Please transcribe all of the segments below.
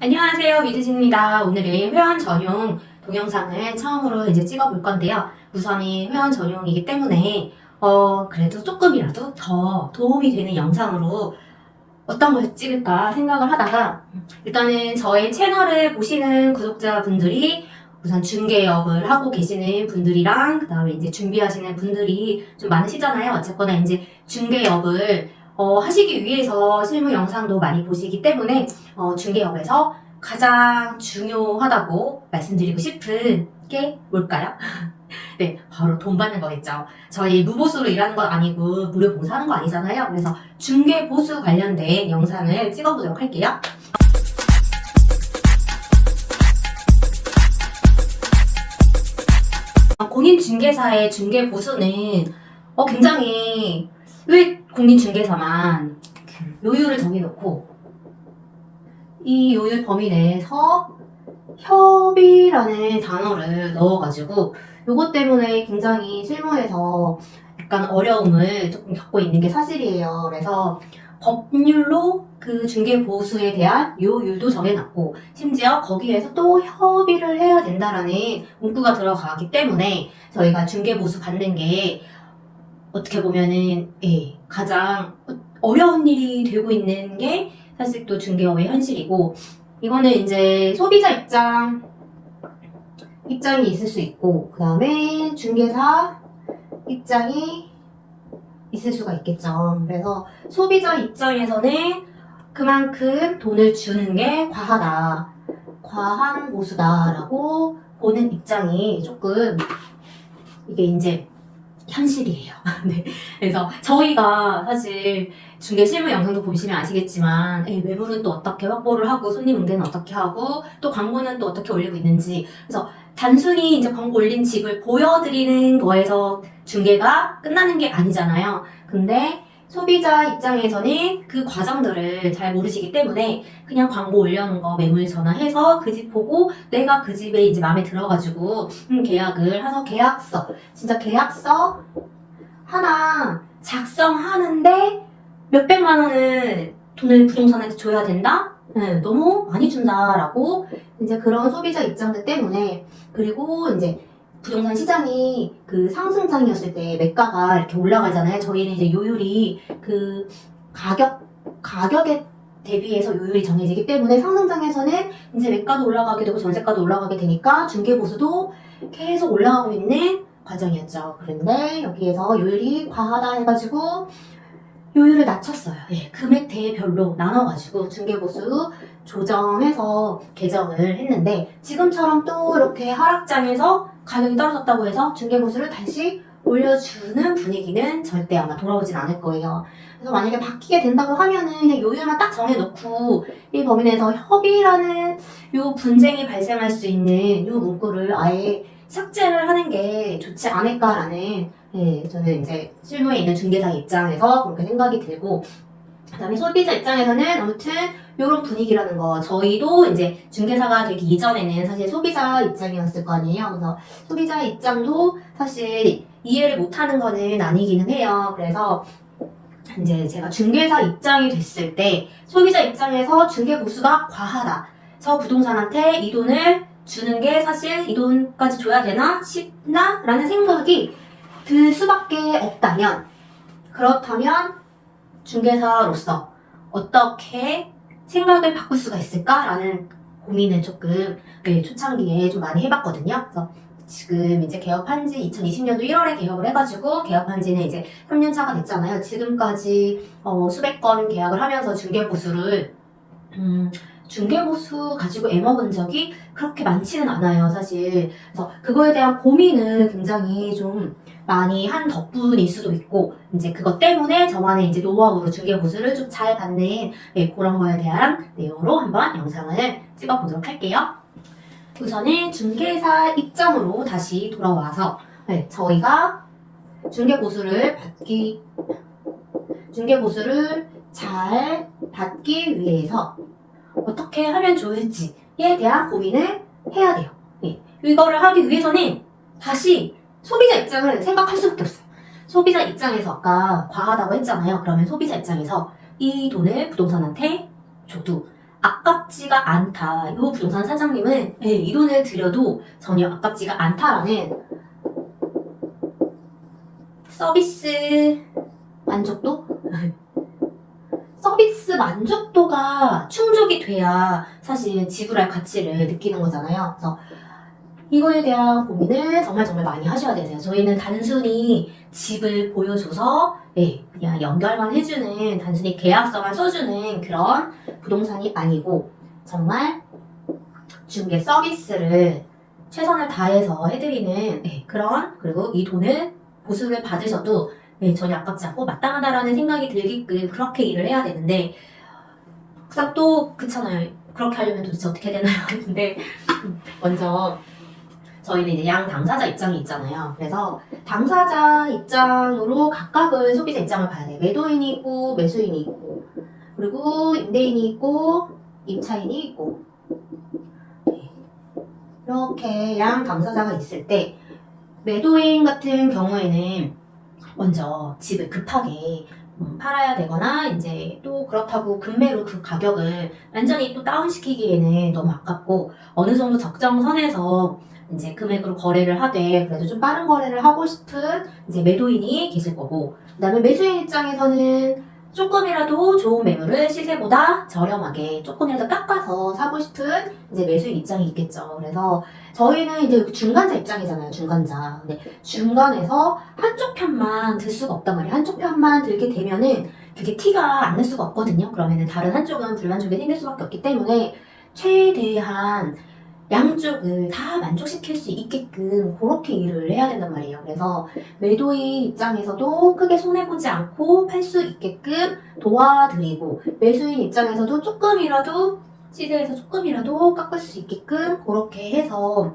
안녕하세요, 위드진입니다. 오늘은 회원 전용 동영상을 처음으로 이제 찍어볼 건데요. 우선이 회원 전용이기 때문에 그래도 조금이라도 더 도움이 되는 영상으로 어떤 걸 찍을까 생각을 하다가 일단은 저의 채널을 보시는 구독자분들이 우선 중개업을 하고 계시는 분들이랑 그 다음에 이제 준비하시는 분들이 좀 많으시잖아요. 어쨌거나 이제 중개업을 하시기 위해서 실무 영상도 많이 보시기 때문에 중개업에서 가장 중요하다고 말씀드리고 싶은 게 뭘까요? 네, 바로 돈 받는 거겠죠. 저희 무보수로 일하는 건 아니고 무료 봉사하는 거 아니잖아요. 그래서 중개보수 관련된 영상을 찍어보도록 할게요. 공인중개사의 중개보수는 굉장히 왜 공인중개사만 요율을 정해놓고 이 요율 범위 내에서 협의라는 단어를 넣어가지고 요것 때문에 굉장히 실무에서 약간 어려움을 조금 겪고 있는 게 사실이에요. 그래서 법률로 그 중개보수에 대한 요율도 정해놨고 심지어 거기에서 또 협의를 해야 된다라는 문구가 들어가기 때문에 저희가 중개보수 받는 게 어떻게 보면은 가장 어려운 일이 되고 있는 게 사실 또 중개업의 현실이고 이거는 이제 소비자 입장이 있을 수 있고 그 다음에 중개사 입장이 있을 수가 있겠죠. 그래서 소비자 입장에서는 그만큼 돈을 주는 게 과한 보수다라고 보는 입장이 조금 이게 이제 현실이에요. 네. 그래서 저희가 사실 중개 실무 영상도 보시면 아시겠지만 매물은 또 어떻게 확보를 하고 손님 응대는 어떻게 하고 또 광고는 또 어떻게 올리고 있는지 그래서 단순히 이제 광고 올린 집을 보여드리는 거에서 중개가 끝나는 게 아니잖아요. 근데 소비자 입장에서는 그 과정들을 잘 모르시기 때문에 그냥 광고 올려놓은 거 매물 전화해서 그 집 보고 내가 그 집에 이제 마음에 들어가지고 계약을 해서 진짜 계약서 하나 작성하는데 몇백만 원을 돈을 부동산한테 줘야 된다? 너무 많이 준다라고 이제 그런 소비자 입장들 때문에 그리고 이제 부동산 시장이 그 상승장이었을 때 매가가 이렇게 올라가잖아요. 저희는 이제 요율이 그 가격에 대비해서 요율이 정해지기 때문에 상승장에서는 이제 매가도 올라가게 되고 전세가도 올라가게 되니까 중개보수도 계속 올라가고 있는 과정이었죠. 그런데 여기에서 요율이 과하다 해가지고 요율을 낮췄어요. 금액대별로 나눠가지고 중개보수 조정해서 개정을 했는데 지금처럼 또 이렇게 하락장에서 가격이 떨어졌다고 해서 중개보수를 다시 올려주는 분위기는 절대 아마 돌아오진 않을 거예요. 그래서 만약에 바뀌게 된다고 하면은 그냥 요율만 딱 정해놓고 이 범위 내에서 협의라는 요 분쟁이 발생할 수 있는 요 문구를 아예 삭제를 하는 게 좋지 않을까라는 저는 이제 실무에 있는 중개사 입장에서 그렇게 생각이 들고 그 다음에 소비자 입장에서는 아무튼 이런 분위기라는 거 저희도 이제 중개사가 되기 이전에는 사실 소비자 입장이었을 거 아니에요. 그래서 소비자 입장도 사실 이해를 못하는 거는 아니기는 해요. 그래서 이제 제가 중개사 입장이 됐을 때 소비자 입장에서 중개보수가 과하다. 저 부동산한테 이 돈을 주는 게 사실 이 돈까지 줘야 되나 싶나? 라는 생각이 들 수밖에 없다면 그렇다면 중개사로서 어떻게 생각을 바꿀 수가 있을까라는 고민을 조금 초창기에 좀 많이 해봤거든요. 그래서 지금 이제 개업한 지 2020년도 1월에 개업을 해가지고 개업한 지는 이제 3년 차가 됐잖아요. 지금까지 수백 건 계약을 하면서 중개보수 가지고 애먹은 적이 그렇게 많지는 않아요, 사실. 그래서 그거에 대한 고민을 굉장히 좀 많이 한 덕분일 수도 있고, 이제 그것 때문에 저만의 이제 노하우로 중개보수를 좀 잘 받는 그런 거에 대한 내용으로 한번 영상을 찍어보도록 할게요. 우선은 중개사 입장으로 다시 돌아와서 저희가 중개보수를 잘 받기 위해서 어떻게 하면 좋을지에 대한 고민을 해야 돼요. 이거를 하기 위해서는 다시 소비자 입장을 생각할 수밖에 없어요. 소비자 입장에서 아까 과하다고 했잖아요. 그러면 소비자 입장에서 이 돈을 부동산한테 줘도 아깝지가 않다. 이 부동산 사장님은 이 돈을 들여도 전혀 아깝지가 않다라는 서비스 만족도? 서비스 만족도가 충족이 돼야 사실 지불할 가치를 느끼는 거잖아요. 그래서 이거에 대한 고민을 정말 많이 하셔야 되세요. 저희는 단순히 집을 보여줘서 그냥 연결만 해주는, 단순히 계약서만 써주는 그런 부동산이 아니고 정말 중개 서비스를 최선을 다해서 해드리는 그런, 그리고 이 돈을 보수를 받으셔도 전혀 아깝지 않고 마땅하다라는 생각이 들게끔 그렇게 일을 해야 되는데, 막상 또 그렇잖아요. 그렇게 하려면 도대체 어떻게 되나요? 근데 먼저 저희는 이제 양 당사자 입장이 있잖아요. 그래서 당사자 입장으로 각각을 소비자 입장을 봐야 돼요. 매도인이 있고 매수인이 있고, 그리고 임대인이 있고 임차인이 있고, 이렇게 양 당사자가 있을 때 매도인 같은 경우에는 먼저 집을 급하게 팔아야 되거나, 이제 또 그렇다고 금매로 그 가격을 완전히 또 다운시키기에는 너무 아깝고, 어느 정도 적정선에서 이제 금액으로 거래를 하되 그래도 좀 빠른 거래를 하고 싶은 이제 매도인이 계실 거고, 그 다음에 매수인 입장에서는 조금이라도 좋은 매물을 시세보다 저렴하게 조금이라도 깎아서 사고 싶은 이제 매수인 입장이 있겠죠. 그래서 저희는 이제 중간자 입장이잖아요. 중간자. 근데 중간에서 한쪽 편만 들 수가 없단 말이에요. 한쪽 편만 들게 되면은 그게 티가 안 날 수가 없거든요. 그러면은 다른 한쪽은 불만족이 생길 수밖에 없기 때문에 최대한 양쪽을 다 만족시킬 수 있게끔 그렇게 일을 해야 된단 말이에요. 그래서 매도인 입장에서도 크게 손해보지 않고 팔 수 있게끔 도와드리고, 매수인 입장에서도 조금이라도 시세에서 조금이라도 깎을 수 있게끔 그렇게 해서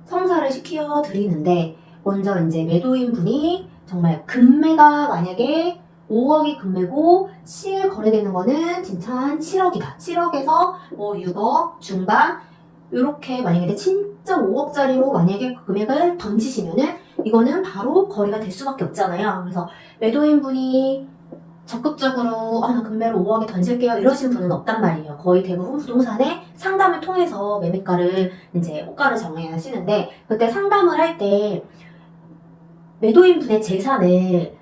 성사를 시켜 드리는데, 먼저 이제 매도인 분이 정말 금매가 만약에 5억이 금매고 실 거래되는 거는 진짜 한 7억이다. 7억에서 뭐 6억 중반, 이렇게 만약에 진짜 5억짜리로 만약에 금액을 던지시면은 이거는 바로 거래가 될 수밖에 없잖아요. 그래서 매도인 분이 적극적으로 나 금매로 5억에 던질게요 이러신 분은 없단 말이에요. 거의 대부분 부동산의 상담을 통해서 매매가를 이제 호가를 정하시는데, 그때 상담을 할 때 매도인 분의 재산을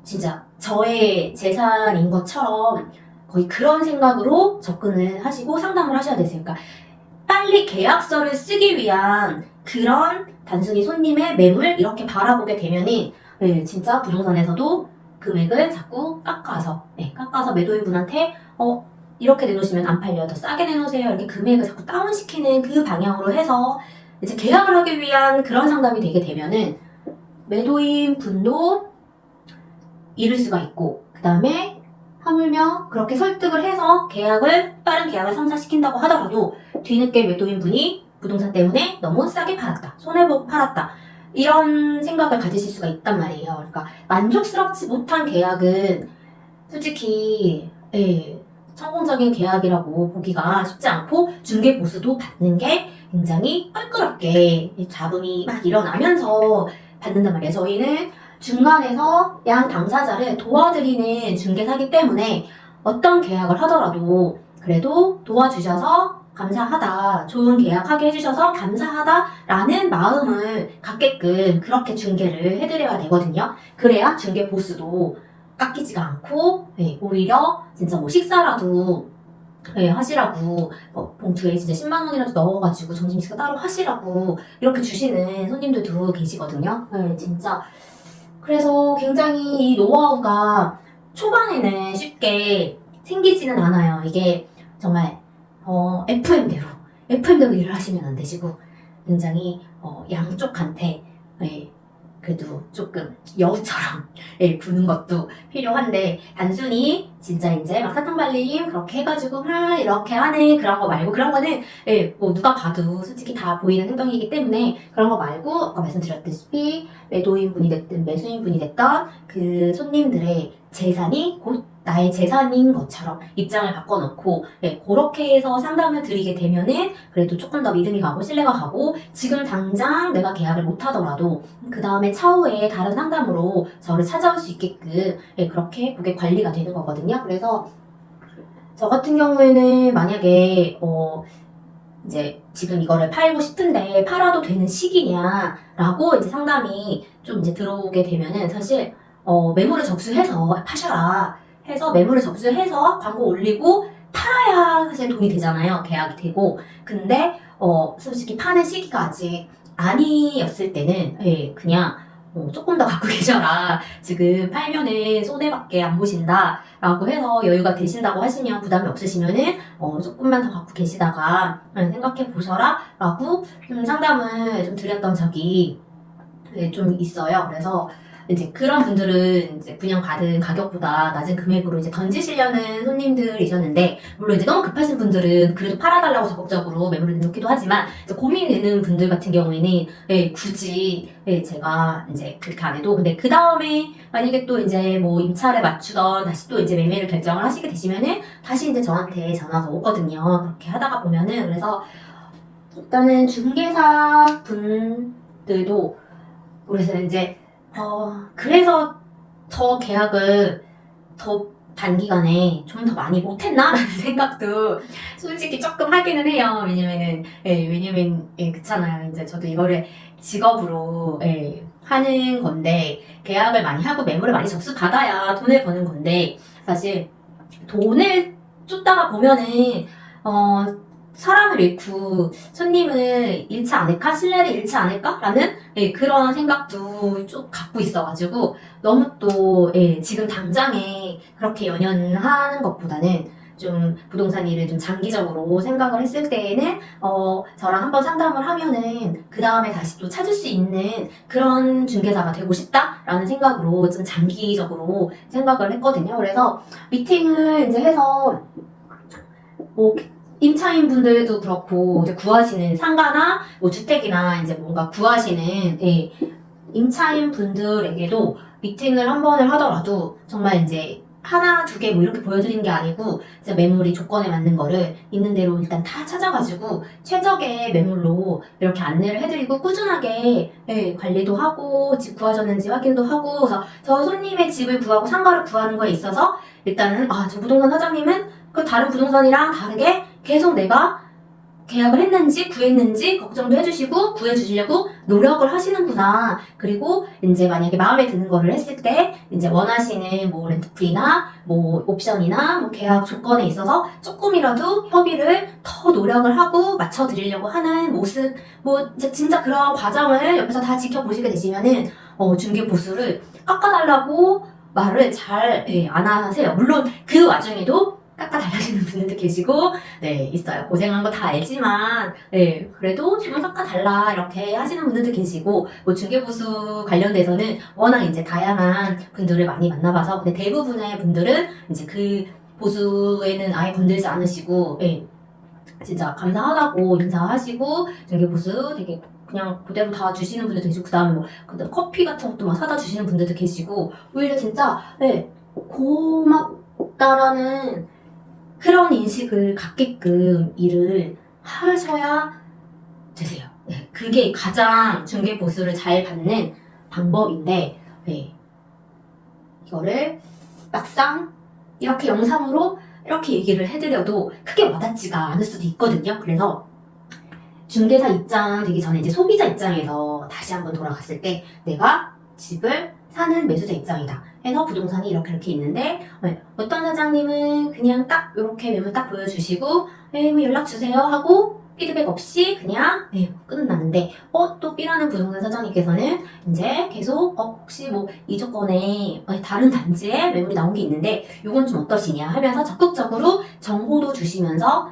진짜 저의 재산인 것처럼 거의 그런 생각으로 접근을 하시고 상담을 하셔야 되세요. 그러니까 빨리 계약서를 쓰기 위한 그런 단순히 손님의 매물 이렇게 바라보게 되면은 진짜 부동산에서도 금액을 자꾸 깎아서 매도인 분한테 이렇게 내놓으시면 안 팔려요. 더 싸게 내놓으세요. 이렇게 금액을 자꾸 다운시키는 그 방향으로 해서 이제 계약을 하기 위한 그런 상담이 되게 되면은 매도인 분도 잃을 수가 있고, 그 다음에 하물며 그렇게 설득을 해서 빠른 계약을 성사시킨다고 하더라도 뒤늦게 매도인 분이 부동산 때문에 너무 싸게 팔았다, 손해보고 팔았다, 이런 생각을 가지실 수가 있단 말이에요. 그러니까 만족스럽지 못한 계약은 솔직히 성공적인 계약이라고 보기가 쉽지 않고, 중개 보수도 받는 게 굉장히 껄끄럽게 잡음이 막 일어나면서 받는단 말이에요. 저희는 중간에서 양 당사자를 도와드리는 중개사기 때문에 어떤 계약을 하더라도 그래도 도와주셔서 감사하다, 좋은 계약하게 해주셔서 감사하다라는 마음을 갖게끔 그렇게 중개를 해드려야 되거든요. 그래야 중개 보수도 깎이지가 않고 오히려 진짜 뭐 식사라도 하시라고 봉투에 진짜 10만 원이라도 넣어가지고 점심 식사 따로 하시라고 이렇게 주시는 손님들도 계시거든요. 진짜 그래서 굉장히 이 노하우가 초반에는 쉽게 생기지는 않아요. 이게 정말 FM대로 일을 하시면 안 되시고, 굉장히 양쪽한테 그래도 조금 여우처럼 부는 것도 필요한데, 단순히 진짜 이제 막 사탕 발림 그렇게 해가지고 이렇게 하는 그런 거 말고, 그런 거는 뭐 누가 봐도 솔직히 다 보이는 행동이기 때문에 그런 거 말고, 아까 말씀드렸다시피 매도인 분이 됐든 매수인 분이 됐던 그 손님들의 재산이 곧 나의 재산인 것처럼 입장을 바꿔놓고 그렇게 해서 상담을 드리게 되면은 그래도 조금 더 믿음이 가고 신뢰가 가고, 지금 당장 내가 계약을 못 하더라도 그 다음에 차후에 다른 상담으로 저를 찾아올 수 있게끔 그렇게 고객 관리가 되는 거거든요. 그래서 저 같은 경우에는 만약에 이제 지금 이거를 팔고 싶은데 팔아도 되는 시기냐라고 이제 상담이 좀 이제 들어오게 되면은 사실 매물을 접수해서 파셔라 해서 매물을 접수해서 광고 올리고 팔아야 사실 돈이 되잖아요. 계약이 되고. 근데 솔직히 파는 시기가 아직 아니었을 때는 그냥 조금 더 갖고 계셔라. 지금 팔면은 손해밖에 안 보신다. 라고 해서 여유가 되신다고 하시면 부담이 없으시면은 조금만 더 갖고 계시다가 생각해 보셔라. 라고 좀 상담을 좀 드렸던 적이 좀 있어요. 그래서 이제 그런 분들은 이제 분양받은 가격보다 낮은 금액으로 이제 던지시려는 손님들이셨는데, 물론 이제 너무 급하신 분들은 그래도 팔아달라고 적극적으로 매물을 내놓기도 하지만, 이제 고민이 되는 분들 같은 경우에는 굳이 제가 이제 그렇게 안 해도, 근데 그 다음에 만약에 또 이제 뭐 임차를 맞추던 다시 또 이제 매매를 결정을 하시게 되시면은 다시 이제 저한테 전화가 오거든요. 그렇게 하다가 보면은. 그래서 일단은 중개사 분들도, 그래서 이제 그래서 저 계약을 더 단기간에 좀 더 많이 못했나라는 생각도 솔직히 조금 하기는 해요. 왜냐면 그렇잖아요. 이제 저도 이거를 직업으로 하는 건데, 계약을 많이 하고 매물을 많이 접수 받아야 돈을 버는 건데, 사실 돈을 쫓다가 보면은 사람을 잃고 손님을 잃지 않을까? 신뢰를 잃지 않을까? 라는 그런 생각도 좀 갖고 있어가지고 너무 또 지금 당장에 그렇게 연연하는 것보다는 좀 부동산 일을 좀 장기적으로 생각을 했을 때에는 저랑 한번 상담을 하면은 그 다음에 다시 또 찾을 수 있는 그런 중개사가 되고 싶다라는 생각으로 좀 장기적으로 생각을 했거든요. 그래서 미팅을 이제 해서 뭐 임차인 분들도 그렇고 이제 구하시는 상가나 뭐 주택이나 이제 뭔가 구하시는 임차인 분들에게도 미팅을 한 번을 하더라도 정말 이제 하나, 두 개 뭐 이렇게 보여드리는 게 아니고 이제 매물이 조건에 맞는 거를 있는 대로 일단 다 찾아가지고 최적의 매물로 이렇게 안내를 해드리고 꾸준하게 관리도 하고 집 구하셨는지 확인도 하고, 그래서 저 손님의 집을 구하고 상가를 구하는 거에 있어서 일단은 저 부동산 사장님은 그 다른 부동산이랑 다르게 계속 내가 계약을 했는지 구했는지 걱정도 해주시고 구해주시려고 노력을 하시는구나. 그리고 이제 만약에 마음에 드는 거를 했을 때 이제 원하시는 뭐 렌트프리나 뭐 옵션이나 뭐 계약 조건에 있어서 조금이라도 협의를 더 노력을 하고 맞춰드리려고 하는 모습, 뭐 이제 진짜 그런 과정을 옆에서 다 지켜보시게 되시면은 중개 보수를 깎아달라고 말을 잘 안 하세요. 물론 그 와중에도 깎아달라시는 분들도 계시고 있어요. 고생한 거 다 알지만 그래도 좀 깎아달라 이렇게 하시는 분들도 계시고, 뭐 중개보수 관련돼서는 워낙 이제 다양한 분들을 많이 만나봐서, 근데 대부분의 분들은 이제 그 보수에는 아예 건들지 않으시고 진짜 감사하다고 인사하시고 중개보수 되게 그냥 그대로 다 주시는 분들도 계시고, 그 다음에 뭐 커피 같은 것도 막 사다 주시는 분들도 계시고, 오히려 진짜 고맙다라는 그런 인식을 갖게끔 일을 하셔야 되세요. 그게 가장 중개 보수를 잘 받는 방법인데, 이거를 막상 이렇게 영상으로 이렇게 얘기를 해드려도 크게 와닿지가 않을 수도 있거든요. 그래서 중개사 입장 되기 전에 이제 소비자 입장에서 다시 한번 돌아갔을 때, 내가 집을 사는 매수자 입장이다 해서 부동산이 이렇게 있는데, 어떤 사장님은 그냥 딱 이렇게 매물 딱 보여주시고 뭐 연락 주세요 하고 피드백 없이 그냥 끝나는데, 또 B라는 부동산 사장님께서는 이제 계속 혹시 뭐 이 조건에 다른 단지에 매물이 나온 게 있는데 이건 좀 어떠시냐 하면서 적극적으로 정보도 주시면서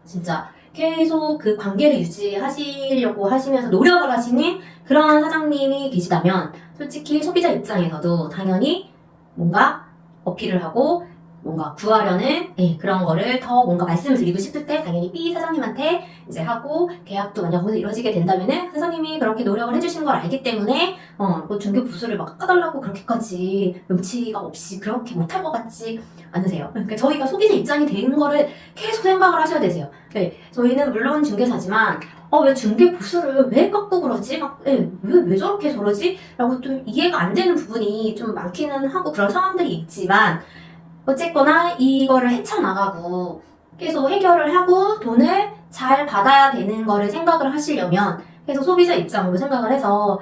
진짜 계속 그 관계를 유지하시려고 하시면서 노력을 하시는 그런 사장님이 계시다면, 솔직히 소비자 입장에서도 당연히 뭔가 어필을 하고 뭔가 구하려는 그런 거를 더 뭔가 말씀을 드리고 싶을 때 당연히 B 사장님한테 이제 하고, 계약도 만약 거기서 이루어지게 된다면은 사장님이 그렇게 노력을 해주신 걸 알기 때문에 뭐 중개 부수를 막 깎아달라고 그렇게까지 염치가 없이 그렇게 못할 것 같지 않으세요. 그러니까 저희가 소비자 입장이 되는 거를 계속 생각을 하셔야 되세요. 저희는 물론 중개사지만 왜 중개 보수를 왜 깎고 그러지? 왜 저렇게 저러지? 라고 좀 이해가 안 되는 부분이 좀 많기는 하고 그런 상황들이 있지만, 어쨌거나 이거를 헤쳐나가고 계속 해결을 하고 돈을 잘 받아야 되는 거를 생각을 하시려면 계속 소비자 입장으로 생각을 해서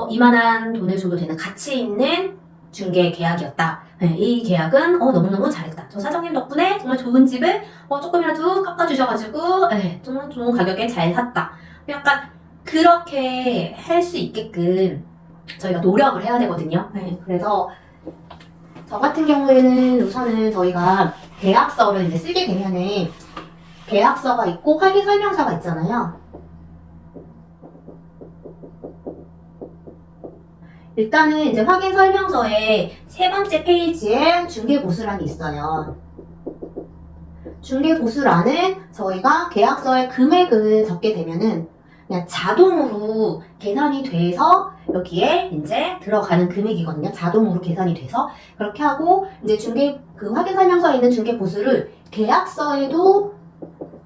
이만한 돈을 줘도 되는 가치 있는 중개 계약이었다. 네, 이 계약은 너무너무 잘했다. 저 사장님 덕분에 정말 좋은 집을 조금이라도 깎아주셔가지고 정말 좋은 가격에 잘 샀다. 약간 그렇게 할 수 있게끔 저희가 노력을 해야 되거든요. 네, 그래서 저 같은 경우에는 우선은 저희가 계약서를 이제 쓰게 되면은 계약서가 있고 확인 설명서가 있잖아요. 일단은 이제 확인 설명서의 세 번째 페이지에 중개보수란이 있어요. 중개보수란은 저희가 계약서에 금액을 적게 되면은 그냥 자동으로 계산이 돼서 여기에 이제 들어가는 금액이거든요. 자동으로 계산이 돼서 그렇게 하고 이제 그 확인 설명서에 있는 중개보수를 계약서에도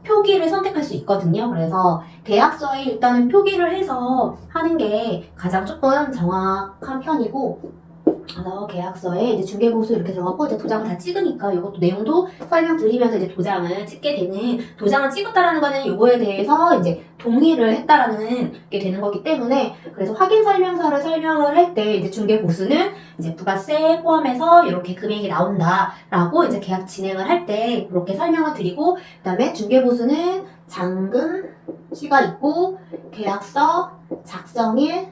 표기를 선택할 수 있거든요. 그래서 계약서에 일단은 표기를 해서 하는 게 가장 조금 정확한 편이고, 그래서 계약서에 이제 중개보수 이렇게 들어가고 이제 도장을 다 찍으니까 이것도 내용도 설명드리면서 이제 도장을 찍게 되는, 도장을 찍었다라는 거는 이거에 대해서 이제 동의를 했다라는 게 되는 거기 때문에, 그래서 확인 설명서를 설명을 할 때 이제 중개보수는 이제 부가세 포함해서 이렇게 금액이 나온다라고 이제 계약 진행을 할 때 그렇게 설명을 드리고, 그다음에 중개보수는 잔금 시가 있고 계약서 작성일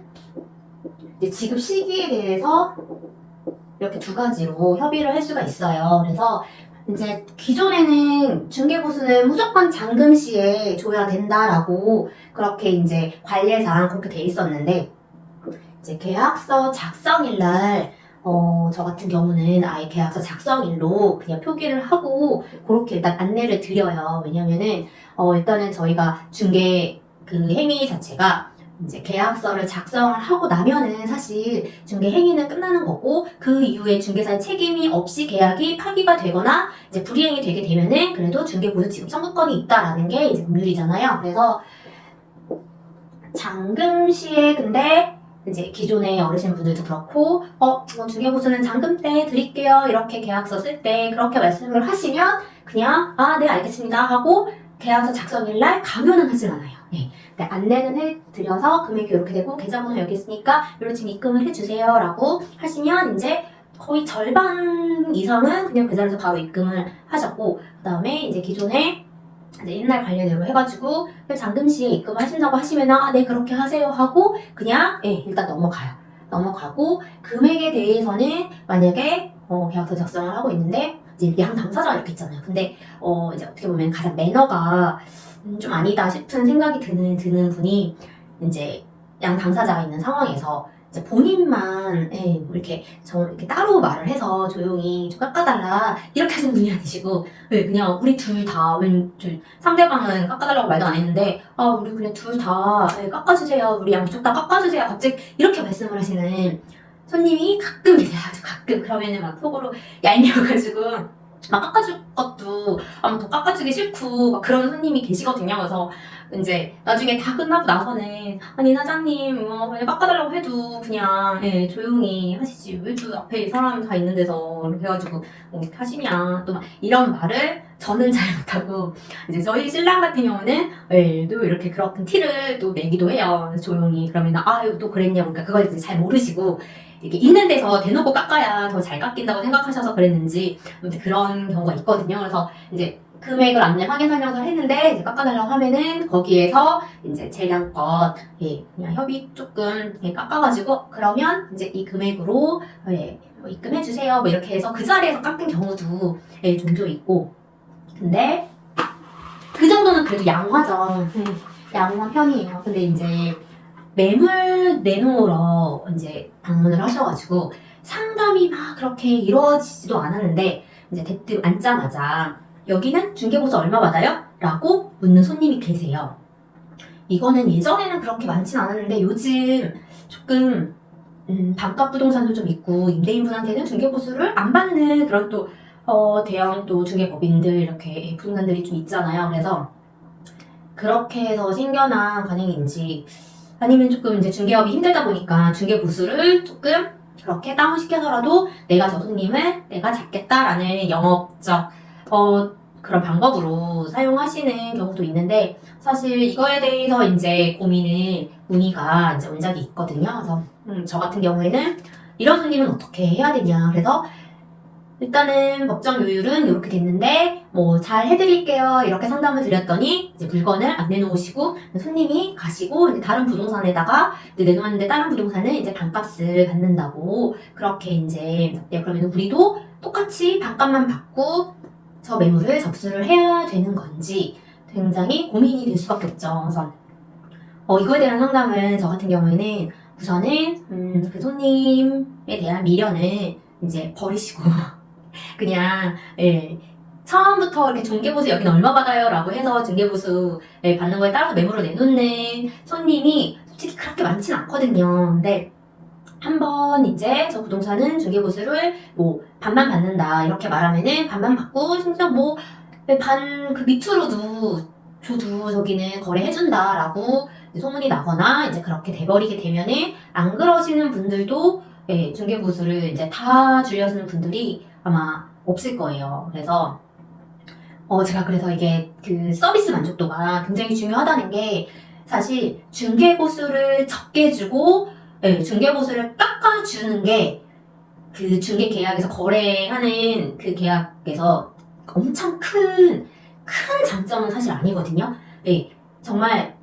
이제 지급 시기에 대해서 이렇게 두 가지로 협의를 할 수가 있어요. 그래서 이제 기존에는 중개보수는 무조건 잔금 시에 줘야 된다라고 그렇게 이제 관례상 그렇게 돼 있었는데, 이제 계약서 작성일 날 저 같은 경우는 아예 계약서 작성일로 그냥 표기를 하고 그렇게 일단 안내를 드려요. 왜냐면은 일단은 저희가 중개 그 행위 자체가 이제 계약서를 작성을 하고 나면은 사실 중개 행위는 끝나는 거고, 그 이후에 중개사의 책임이 없이 계약이 파기가 되거나 이제 불이행이 되게 되면은 그래도 중개보수 지급 청구권이 있다라는 게 이제 법률이잖아요. 그래서 잔금 시에 근데 이제 기존의 어르신분들도 그렇고 중개보수는 잔금 때 드릴게요 이렇게 계약서 쓸 때 그렇게 말씀을 하시면 그냥 네 알겠습니다 하고 계약서 작성일날 강요는 하질 않아요. 네. 안내는 해드려서 금액이 이렇게 되고 계좌번호 여기 있으니까 이로 지금 입금을 해주세요 라고 하시면 이제 거의 절반 이상은 그냥 그 자리에서 바로 입금을 하셨고, 그 다음에 이제 기존에 이제 옛날 관련으로 해가지고 잔금 시에 입금을 하신다고 하시면 네 그렇게 하세요 하고 그냥 일단 넘어가고, 금액에 대해서는 만약에 계약서 작성을 하고 있는데 이제 양 당사자가 이렇게 있잖아요. 근데 이제 어떻게 보면 가장 매너가 좀 아니다 싶은 생각이 드는 분이 이제 양 당사자가 있는 상황에서 이제 본인만 이렇게 따로 말을 해서 조용히 좀 깎아달라 이렇게 하시는 분이 아니시고 그냥 우리 둘 다 상대방은 깎아달라고 말도 안 했는데 우리 그냥 둘 다 깎아주세요, 우리 양쪽 다 깎아주세요 갑자기 이렇게 말씀을 하시는 손님이 가끔 계세요. 아주 가끔. 그러면은 막 속으로 얄미워가지고 막 깎아줄 것도 더 깎아주기 싫고 막 그런 손님이 계시거든요. 그래서 이제 나중에 다 끝나고 나서는 아니 사장님 그냥 깎아달라고 해도 그냥 조용히 하시지 왜 또 앞에 사람 다 있는 데서 이렇게 해가지고 이렇게 하시냐 또 막 이런 말을 저는 잘 못하고, 이제 저희 신랑 같은 경우는 또 이렇게 그렇게 티를 또 내기도 해요. 조용히. 그러면 아유 또 그랬냐 그러니까 그걸 이제 잘 모르시고 이렇게 있는 데서 대놓고 깎아야 더 잘 깎인다고 생각하셔서 그랬는지 아무튼 그런 경우가 있거든요. 그래서 이제 금액을 안내 확인 설명서를 했는데 이제 깎아달라고 하면은 거기에서 이제 재량껏 그냥 협의 조금 깎아가지고 그러면 이제 이 금액으로 입금해주세요 뭐 이렇게 해서 그 자리에서 깎은 경우도 종종 있고, 근데 그 정도는 그래도 양호하죠. 양호한 편이에요. 근데 이제 매물 내놓으러 이제 방문을 하셔가지고 상담이 막 그렇게 이루어지지도 않았는데 이제 대뜸 앉자마자 여기는 중개보수 얼마 받아요? 라고 묻는 손님이 계세요. 이거는 예전에는 그렇게 많진 않았는데 요즘 조금 반값 부동산도 좀 있고 임대인분한테는 중개보수를 안 받는 그런 또 대형 또 중개법인들 이렇게 부동산들이 좀 있잖아요. 그래서 그렇게 해서 생겨난 관행인지 아니면 조금 이제 중개업이 힘들다 보니까 중개보수를 조금 그렇게 다운시켜서라도 내가 저 손님을 내가 잡겠다라는 영업적 그런 방법으로 사용하시는 경우도 있는데, 사실 이거에 대해서 이제 문의가 이제 온 적이 있거든요. 그래서 저 같은 경우에는 이런 손님은 어떻게 해야 되냐. 그래서 일단은 법정 요율은 이렇게 됐는데 뭐 잘 해드릴게요 이렇게 상담을 드렸더니 이제 물건을 안 내놓으시고 손님이 가시고 이제 다른 부동산에다가 이제 내놓았는데 다른 부동산은 이제 반값을 받는다고 그렇게 이제 그러면 우리도 똑같이 반값만 받고 저 매물을 접수를 해야 되는 건지 굉장히 고민이 될 수밖에 없죠. 그래서 이거에 대한 상담은 저 같은 경우에는 우선은 그 손님에 대한 미련을 이제 버리시고 그냥 처음부터 이렇게 중개보수 여긴 얼마 받아요 라고 해서 중개보수 받는 거에 따라서 매물을 내놓는 손님이 솔직히 그렇게 많지는 않거든요. 근데 한번 이제 저 부동산은 중개보수를 뭐 반만 받는다 이렇게 말하면은 반만 받고 심지어 뭐 반 그 밑으로도 저도 저기는 거래해준다 라고 소문이 나거나 이제 그렇게 돼버리게 되면은 안 그러시는 분들도 중개보수를 이제 다 주려는 분들이 아마 없을 거예요. 그래서 제가 그래서 이게 그 서비스 만족도가 굉장히 중요하다는 게 사실 중개보수를 적게 주고 중개보수를 깎아주는 게 그 중개 계약에서 거래하는 그 계약에서 엄청 큰 장점은 사실 아니거든요. 정말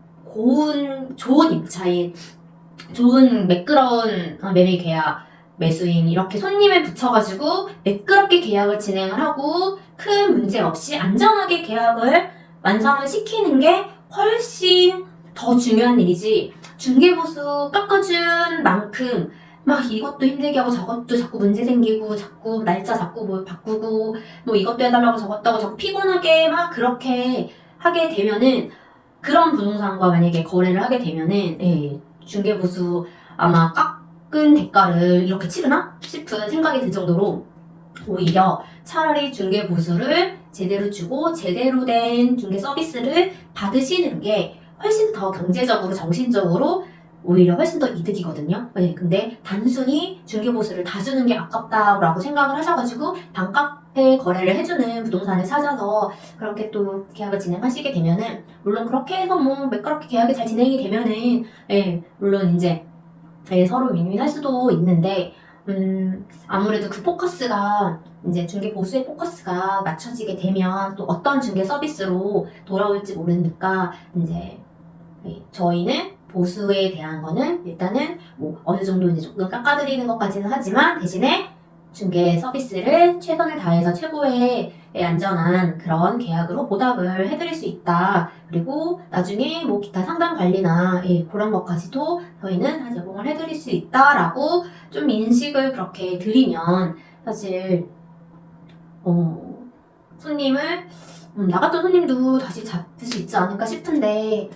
좋은 임차인, 좋은 매끄러운 매매 계약, 매수인 이렇게 손님을 붙여가지고 매끄럽게 계약을 진행을 하고 큰 문제 없이 안전하게 계약을 완성을 시키는 게 훨씬 더 중요한 일이지, 중개보수 깎아준 만큼 막 이것도 힘들게 하고 저것도 자꾸 문제 생기고 자꾸 날짜 자꾸 뭐 바꾸고 뭐 이것도 해달라고 저것도 하고 자꾸 피곤하게 막 그렇게 하게 되면은 그런 부동산과 만약에 거래를 하게 되면은 중개보수 아마 깎은 대가를 이렇게 치르나 싶은 생각이 들 정도로 오히려 차라리 중개보수를 제대로 주고 제대로 된 중개 서비스를 받으시는 게 훨씬 더 경제적으로 정신적으로 오히려 훨씬 더 이득이거든요. 근데 단순히 중개보수를 다 주는 게 아깝다라고 생각을 하셔가지고 반값에 거래를 해주는 부동산을 찾아서 그렇게 또 계약을 진행하시게 되면은, 물론 그렇게 해서 뭐 매끄럽게 계약이 잘 진행이 되면은 물론 이제 서로 윈윈할 수도 있는데 아무래도 그 포커스가 이제 중개 보수의 포커스가 맞춰지게 되면 또 어떤 중개 서비스로 돌아올지 모르니까 이제 저희는 보수에 대한 거는 일단은 뭐 어느 정도 이제 조금 깎아드리는 것까지는 하지만 대신에 중개 서비스를 최선을 다해서 최고의 안전한 그런 계약으로 보답을 해드릴 수 있다. 그리고 나중에 뭐 기타 상담 관리나 그런 것까지도 저희는 다 제공을 해드릴 수 있다라고 좀 인식을 그렇게 드리면 사실 손님을 나갔던 손님도 다시 잡을 수 있지 않을까 싶은데